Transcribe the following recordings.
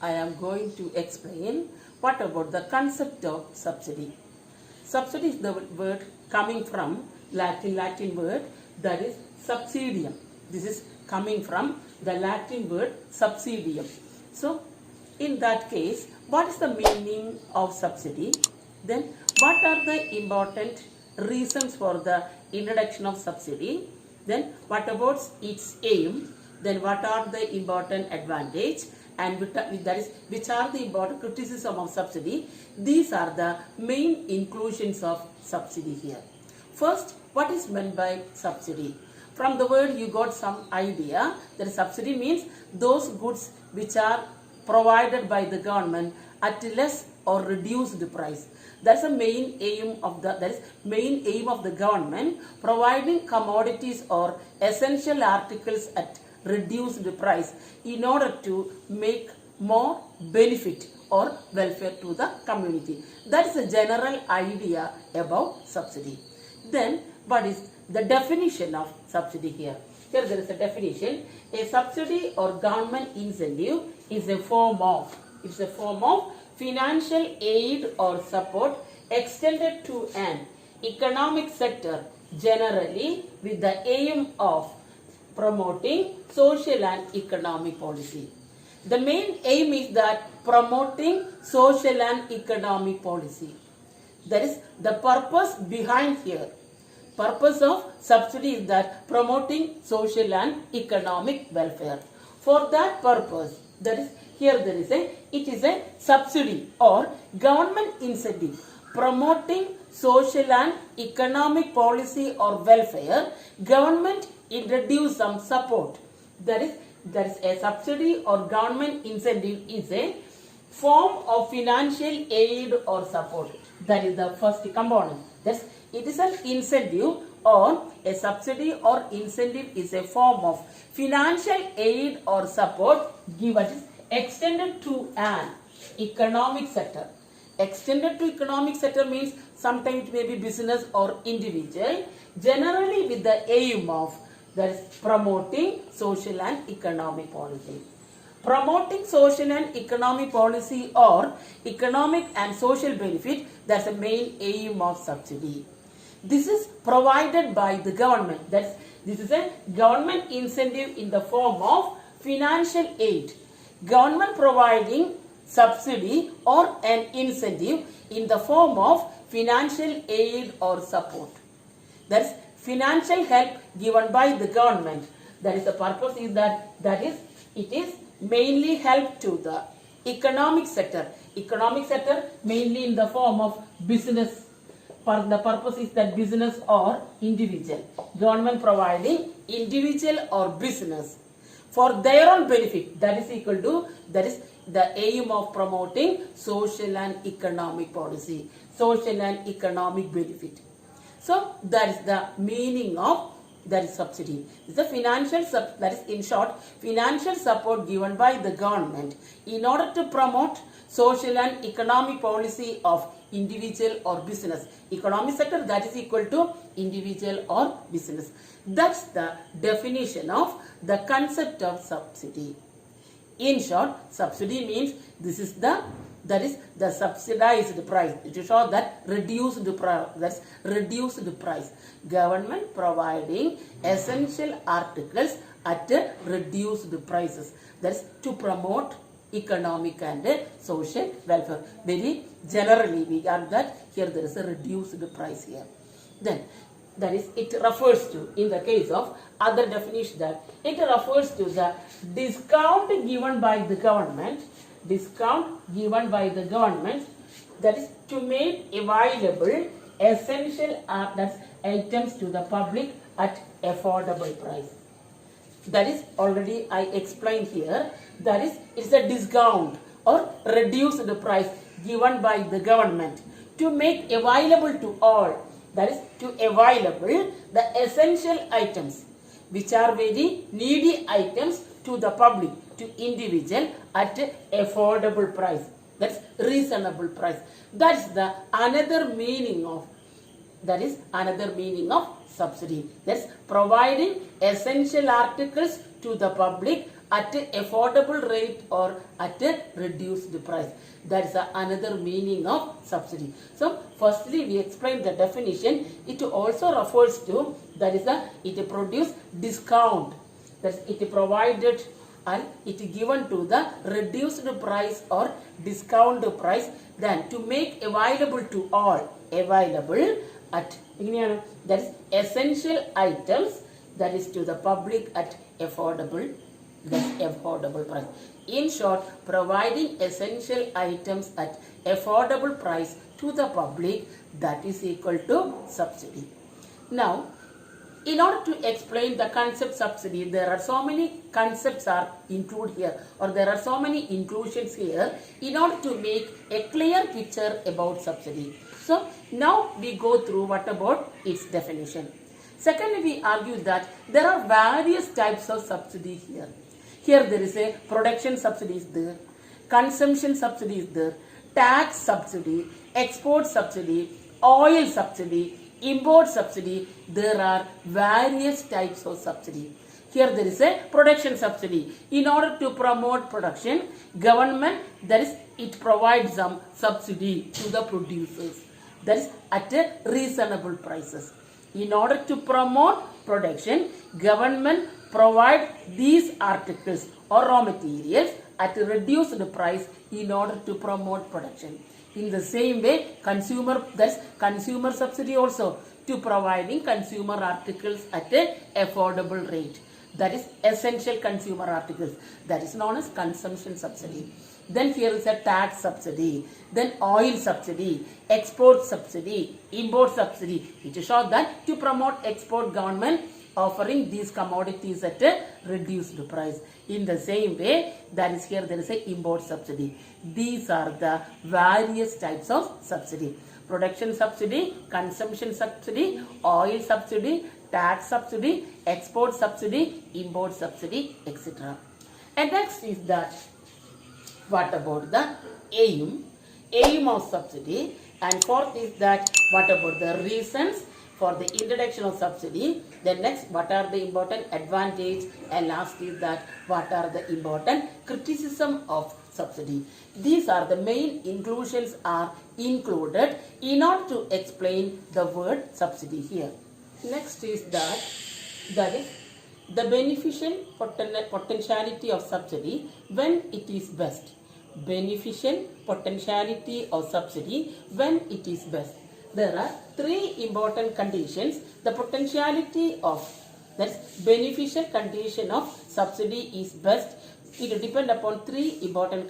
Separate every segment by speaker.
Speaker 1: I am going to explain what about the concept of subsidy. Subsidy is the word coming from Latin word that is subsidium. This is coming from the Latin word subsidium. So, in that case, what is the meaning of subsidy? Then, what are the important reasons for the introduction of subsidy? Then, what about its aim? Then, what are the important advantage? And which are the important criticism of subsidy? These are the main inclusions of subsidy here. First, what is meant by subsidy? From the word you got some idea that subsidy means those goods which are provided by the government at less or reduced price. That's the main aim of the government, providing commodities or essential articles at reduced price in order to make more benefit or welfare to the community. That is a general idea about subsidy. Then what is the definition of subsidy here? Here there is a definition. A subsidy or government incentive is a form of financial aid or support extended to an economic sector, generally with the aim of promoting social and economic policy. The main aim is that promoting social and economic policy. That is the purpose behind here. Purpose of subsidy is that promoting social and economic welfare. For that purpose, that is here it is a subsidy or government incentive promoting social and economic policy or welfare. Government introduce some support. That is a subsidy or government incentive is a form of financial aid or support. That is the first component. That's it is an incentive or a subsidy or incentive is a form of financial aid or support given extended to an economic sector. Extended to economic sector means sometimes it may be business or individual, generally with the aim of that is promoting social and economic policy. Promoting social and economic policy or economic and social benefit, that's the main aim of subsidy. This is provided by the government. This is a government incentive in the form of financial aid. Government providing subsidy or an incentive in the form of financial aid or support. That is financial help given by the government. That is the purpose is it is mainly help to the economic sector. Economic sector mainly in the form of business. For the purpose is that business or individual. Government providing individual or business for their own benefit. That is equal to the aim of promoting social and economic policy, social and economic benefit. So that is the meaning of that is subsidy. It's the that is in short financial support given by the government in order to promote social and economic policy of individual or business. Economic sector that is equal to individual or business. That's the definition of the concept of subsidy. In short, subsidy means this is the subsidized price. It is show that reduced price. That's reduced price. Government providing essential articles at reduced prices. That's to promote economic and social welfare. Very generally we got that here there is a reduced price here. Then that is it refers to, in the case of other definition, that it refers to the discount given by the government. Discount given by the government, that is to make available essential items to the public at affordable price. That is already I explained here. That is it's a discount or reduced price given by the government to make available to all. That is to available the essential items which are very needy items to the public, to individual at affordable price. That's reasonable price. That's the another meaning of subsidy. That's providing essential articles to the public at affordable rate or at a reduced price. That is another meaning of subsidy. So firstly we explain the definition. It also refers to, that is it produce discount, that is it provided and it given to the reduced price or discount price, then to make available to all, available at, that is essential items, that is to the public at affordable, price. In short, providing essential items at affordable price to the public, that is equal to subsidy. Now, in order to explain the concept subsidy, there are so many concepts are included here, or there are so many inclusions here in order to make a clear picture about subsidy. So now we go through what about its definition. Secondly, we argue that there are various types of subsidy here. Here there is a production subsidy is there, consumption subsidy is there, tax subsidy, export subsidy, oil subsidy, import subsidy. There are various types of subsidy. Here there is a production subsidy. In order to promote production, government, that is it provides some subsidy to the producers, that is at a reasonable prices. In order to promote production, government provide these articles or raw materials at a reduced price in order to promote production. In the same way, consumer, that's consumer subsidy also, to providing consumer articles at a affordable rate. That is essential consumer articles. That is known as consumption subsidy. Then here is a tax subsidy, then oil subsidy, export subsidy, import subsidy. It is shown that to promote export, government offering these commodities at a reduced price. In the same way, that is here there is a import subsidy. These are the various types of subsidy. Production subsidy, consumption subsidy, oil subsidy, tax subsidy, export subsidy, import subsidy, etc. And next is that, what about the aim of subsidy, and fourth is that what about the reasons for the introduction of subsidy. Then next, what are the important advantage, and last is that what are the important criticism of subsidy. These are the main inclusions are included in order to explain the word subsidy here. Next is that is the beneficial potentiality of subsidy when it is best. Beneficial potentiality of subsidy when it is best. There are three important conditions. The potentiality of, that's beneficial condition of subsidy is best. It depends upon three important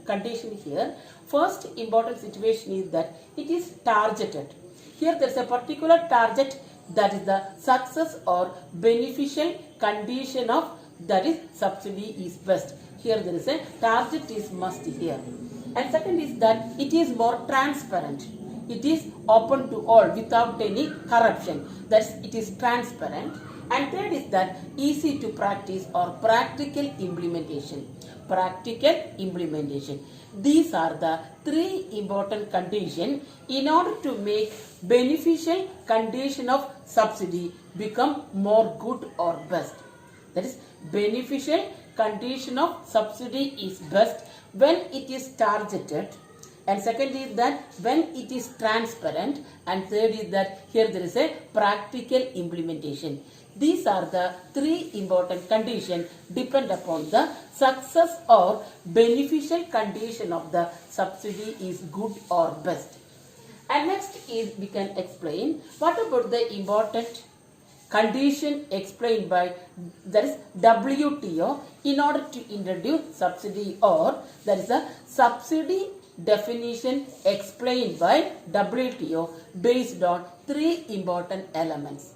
Speaker 1: conditions here. First important situation is that it is targeted. Here there is a particular target, that is the success or beneficial condition of, that is subsidy is best. Here there is a target is must here. And second is that it is more transparent. It is open to all without any corruption. That's it is transparent. And third is that easy to practice or practical implementation. Practical implementation. These are the three important conditions in order to make beneficial condition of subsidy become more good or best. That is, beneficial condition of subsidy is best when it is targeted, and second is that when it is transparent, and third is that here there is a practical implementation. These are the three important conditions depend upon the success or beneficial condition of the subsidy is good or best. And next is we can explain what about the important condition explained by, that is WTO, in order to introduce subsidy, or that is a subsidy definition explained by WTO based on three important elements.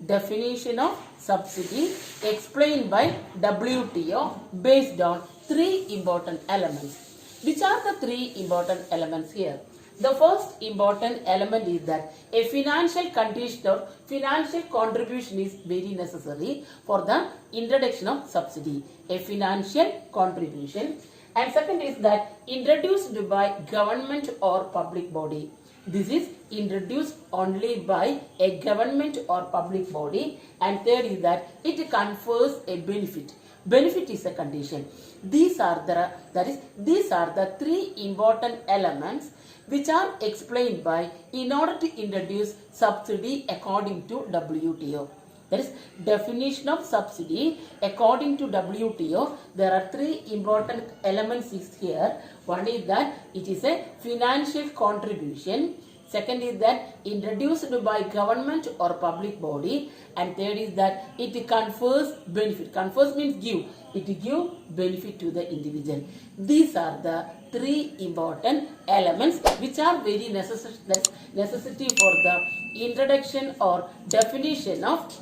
Speaker 1: Definition of subsidy explained by WTO based on three important elements. Which are the three important elements here? The first important element is that a financial condition or financial contribution is very necessary for the introduction of subsidy. A financial contribution. And second is that introduced by government or public body. This is introduced only by a government or public body. And third is that it confers a benefit. Benefit is a condition. These are the three important elements which are explained by in order to introduce subsidy according to WTO. That is definition of subsidy according to WTO. There are three important elements here. One is that it is a financial contribution. Second is that introduced by government or public body. And third is that it confers benefit. Confers means give. It gives benefit to the individual. These are the three important elements which are very necessity for the introduction or definition of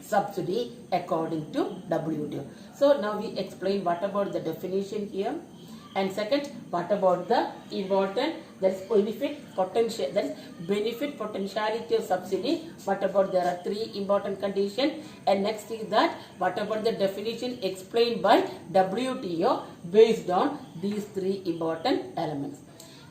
Speaker 1: subsidy according to WTO. So now we explain what about the definition here. And second, what about the important, that is benefit potential, that is benefit potentiality of subsidy. What about, there are three important conditions. And next is that what about the definition explained by WTO based on these three important elements.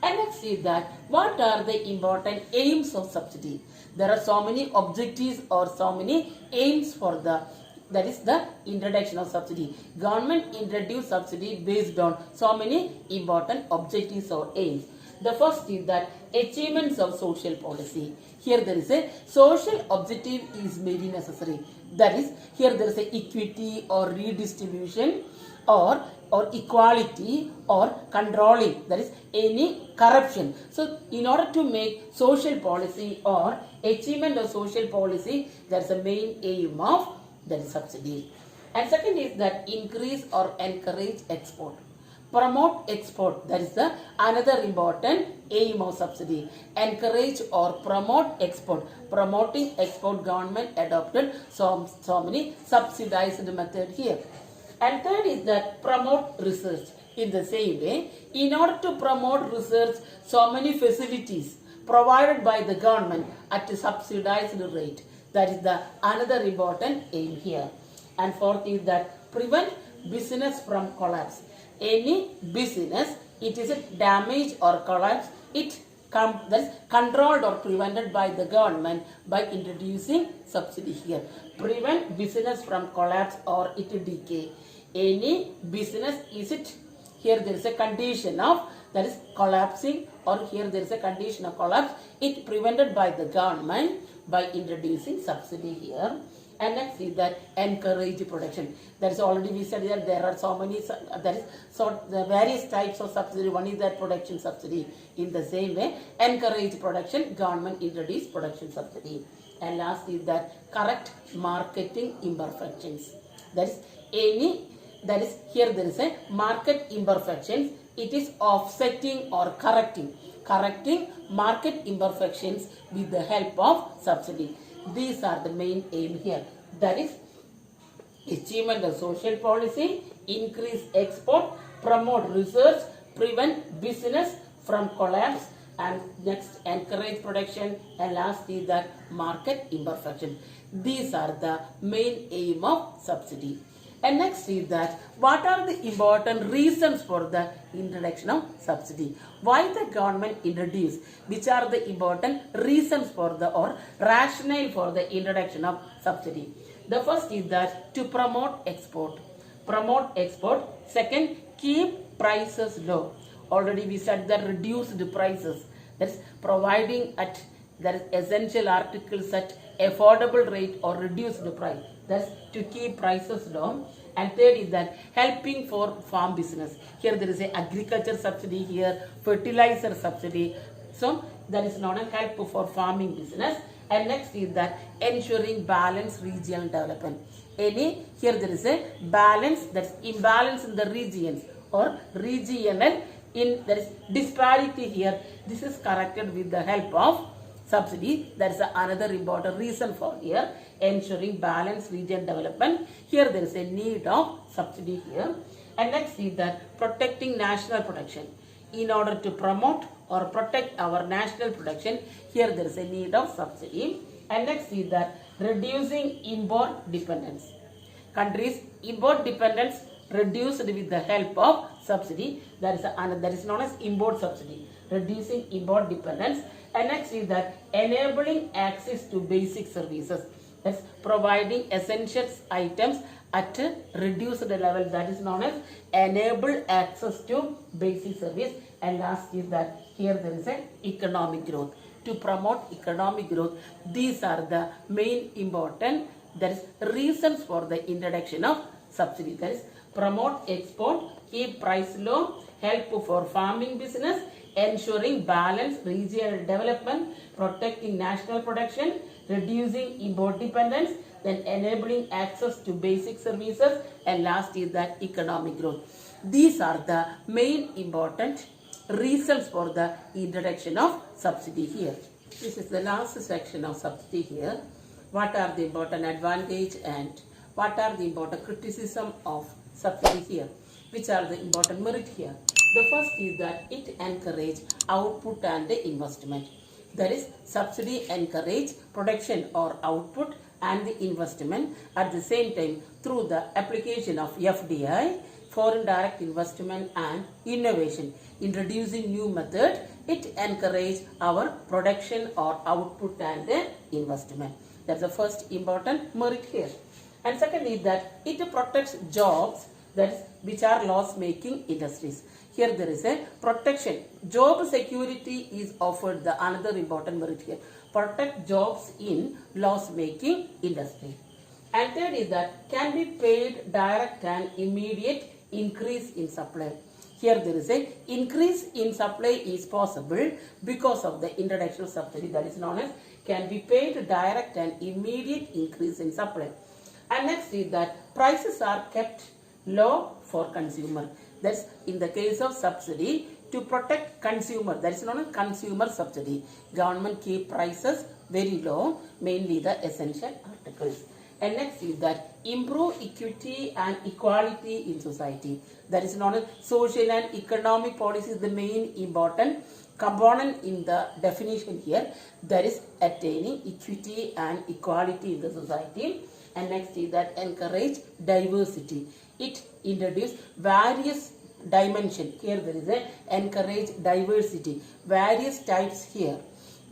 Speaker 1: And next is that what are the important aims of subsidy. There are so many objectives or so many aims for the, that is the introduction of subsidy. Government introduced subsidy based on so many important objectives or aims. The first is that achievements of social policy. Here there is a social objective is very necessary. That is, here there is a equity or redistribution or equality or controlling, that is any corruption. So in order to make social policy or achievement of social policy, there is a main aim of that is subsidy. And second is that increase or encourage export. Promote export, that is the another important aim of subsidy. Encourage or promote export. Promoting export, government adopted so many subsidized method here. And third is that promote research. In the same way, in order to promote research, so many facilities provided by the government at a subsidized rate. That is the another important aim here. And fourth is that prevent business from collapse. Any business, it is a damage or collapse, it that is controlled or prevented by the government by introducing subsidy here. Prevent business from collapse or it decay. Any business, is it, here there is a condition of that is collapsing, or here there is a condition of collapse, it prevented by the government by introducing subsidy here. And next is that encourage production. That is already we said that there are so many, that is so the various types of subsidy. One is that production subsidy. In the same way, encourage production, government introduce production subsidy. And last is that correct marketing imperfections. That is any, that is here there is a market imperfections. It is offsetting or correcting market imperfections with the help of subsidy. These are the main aim here. That is achievement of social policy, increase export, promote research, prevent business from collapse, and next encourage production, and last is that market imperfection. These are the main aim of subsidy. And next is that what are the important reasons for the introduction of subsidy? Why the government introduced? Which are the important reasons for the or rationale for the introduction of subsidy? The first is that to promote export. Promote export. Second, keep prices low. Already we said that reduce the prices. That's providing at that essential articles at affordable rate or reduce the price. That's to keep prices low. And third is that helping for farm business. Here there is a agriculture subsidy here, fertilizer subsidy. So that is not a help for farming business. And next is that ensuring balanced regional development. Here there is a balance, that's imbalance in the regions or regional, in there is disparity here. This is corrected with the help of subsidy. That is another important reason for here, ensuring balanced region development. Here there is a need of subsidy here. And next is that protecting national production. In order to promote or protect our national production, here there is a need of subsidy. And next is that reducing import dependence. Countries' import dependence reduced with the help of subsidy. That is known as import subsidy. reducing import dependence. And next is that enabling access to basic services. That's providing essential items at a reduced level, that is known as enable access to basic service. And last is that here there is an economic growth. To promote economic growth, these are the main important, that is reasons for the introduction of subsidy. That is promote export, keep price low, help for farming business, ensuring balanced regional development, protecting national production, reducing import dependence, then enabling access to basic services, and last is that economic growth. These are the main important reasons for the introduction of subsidy here. This is the last section of subsidy here. What are the important advantage and what are the important criticism of subsidy here? Which are the important merit here? The first is that it encourages output and investment. That is, subsidy encourage production or output and the investment at the same time through the application of FDI, foreign direct investment, and innovation. Introducing new method, it encourages our production or output and investment. That's the first important merit here. And second is that it protects jobs, that is, which are loss-making industries. Here there is a protection. Job security is offered, the another important merit here. Protect jobs in loss-making industry. And third is that can be paid direct and immediate increase in supply. Here there is a increase in supply is possible because of the introduction of subsidy, that is known as can be paid direct and immediate increase in supply. And next is that prices are kept low for consumer. That's in the case of subsidy to protect consumer, that is known as consumer subsidy. Government keep prices very low, mainly the essential articles. And next is that improve equity and equality in society. That is known as social and economic policy is the main important component in the definition here. That is attaining equity and equality in the society. And next is that encourage diversity. It introduce various dimension. Here there is a encourage diversity, various types here.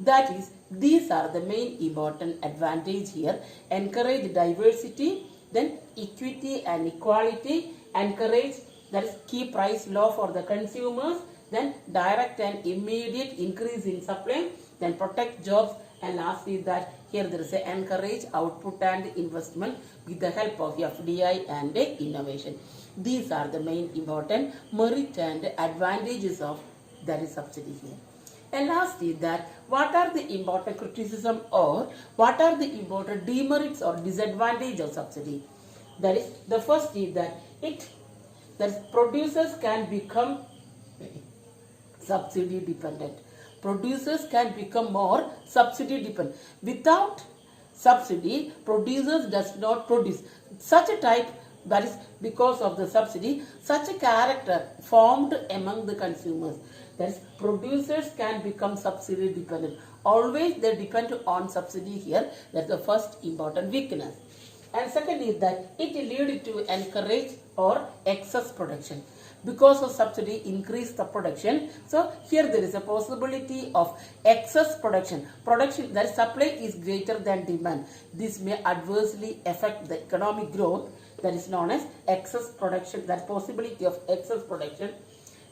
Speaker 1: That is, these are the main important advantage here. Encourage diversity, then equity and equality, encourage, that is keep price low for the consumers, then direct and immediate increase in supply, then protect jobs, and last is that here there is a encourage output and investment with the help of FDI and innovation. These are the main important merit and advantages of, that is, subsidy here. And last is that what are the important criticism or what are the important demerits or disadvantage of subsidy? That is, the first is that producers can become subsidy dependent. Producers can become more subsidy dependent. Without subsidy, producers does not produce. Such a type, that is because of the subsidy, such a character formed among the consumers. That is, producers can become subsidy dependent. Always they depend on subsidy here. That's the first important weakness. And second is that it leads to encourage or excess production. Because of subsidy increase the production, so here there is a possibility of excess production. Production, that supply is greater than demand. This may adversely affect the economic growth, that is known as excess production, that possibility of excess production.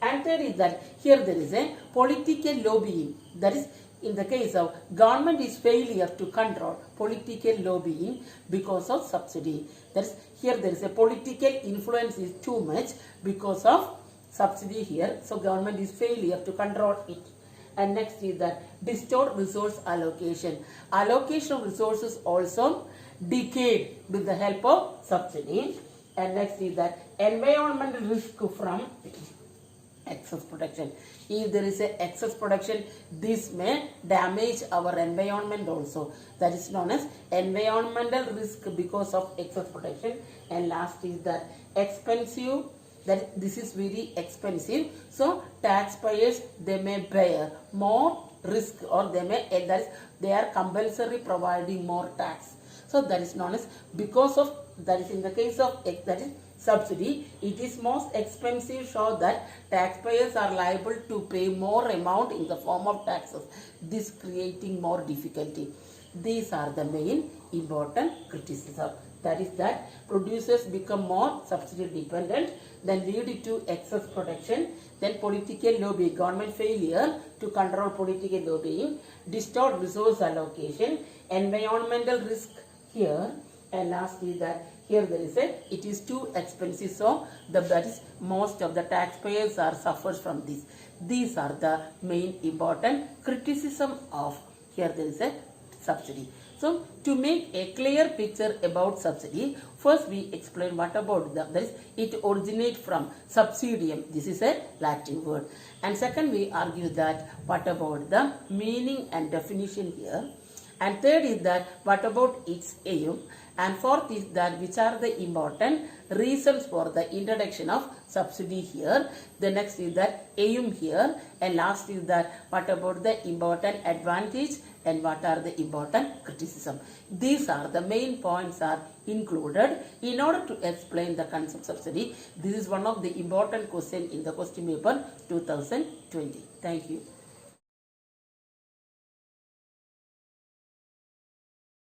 Speaker 1: And third is that here there is a political lobbying, that is in the case of government is failure to control political lobbying because of subsidy. That is, here there is a political influence is too much because of subsidy here. So government is failure to control it. And next is that distort resource allocation. Allocation of resources also decayed with the help of subsidy. And next is that environmental risk from excess production. If there is a excess production, this may damage our environment also. That is known as environmental risk because of excess production. And last is that expensive, that this is very expensive. So taxpayers, they may bear more risk, or they may, that is, they are compulsory providing more tax. So that is known as because of, that is in the case of, that is subsidy, it is most expensive, show that taxpayers are liable to pay more amount in the form of taxes, this creating more difficulty. These are the main important criticism. That is that producers become more subsidy dependent, then lead to excess production, then political lobbying, government failure to control political lobbying, distort resource allocation, environmental risk here, and last is that here there is it is too expensive, so that is most of the taxpayers are suffers from this. These are the main important criticism of here there is a subsidy. So to make a clear picture about subsidy, first we explain what about this. It originates from subsidium. This is a Latin word. And second we argue that what about the meaning and definition here. And third is that what about its aim. And fourth is that which are the important reasons for the introduction of subsidy here. The next is that aim here. And last is that what about the important advantage and what are the important criticism. These are the main points are included in order to explain the concept subsidy. This is one of the important question in the question paper 2020. Thank you.